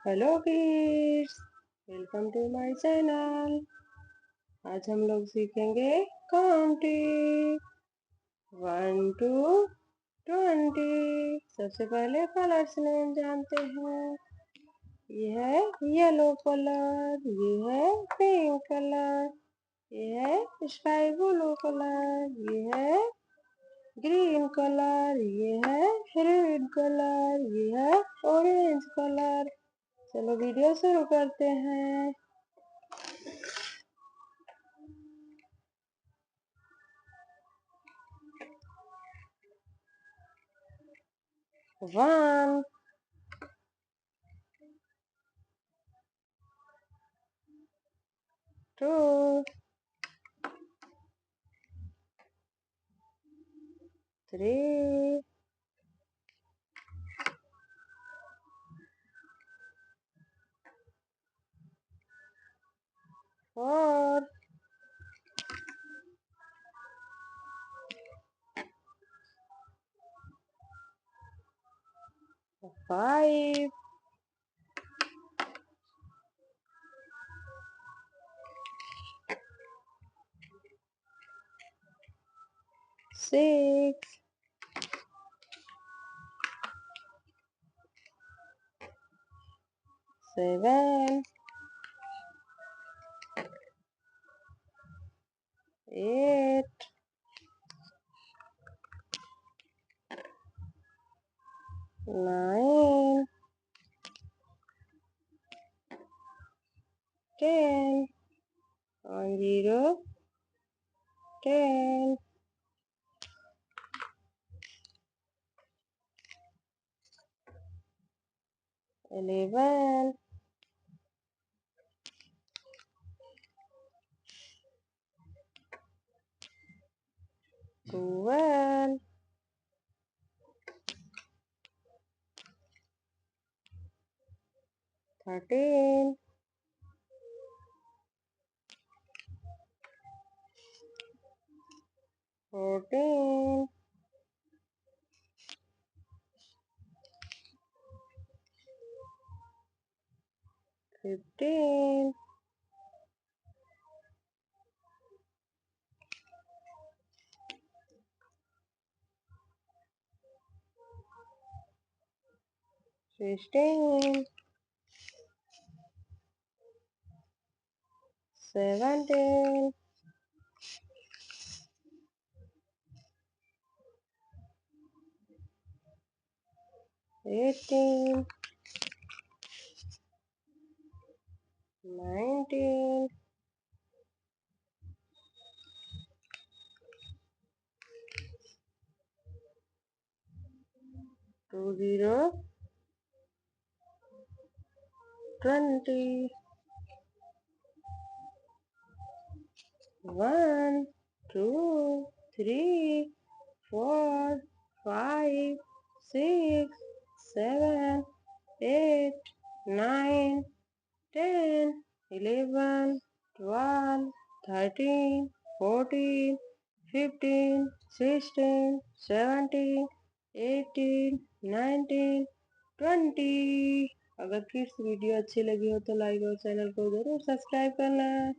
Hello kids, welcome to my channel. आज हम लोग सीखेंगे काउंटिंग 1 to 20। सबसे पहले कलर्स नेम जानते हैं। ये है येलो कलर, ये है पिंक कलर, ये है स्काई ब्लू कलर, ये है ग्रीन कलर, ये है रेड कलर, ये है ऑरेंज कलर। चलो वीडियो शुरू करते हैं। 1, 2, 3, 4, 5, 6, 7, 8, 9, 10, 0, 10, 11, 12, 13, 14, 15, 16, 17, 18, 19, 20, 20, 1, 2, 3, 4, 5, 6, 7, 8, 9, 10, 11, 12, 13, 14, 15, 16, 17, 18, 19, 20। अगर किड्स वीडियो अच्छी लगी हो तो लाइक और चैनल को जरूर सब्सक्राइब करना।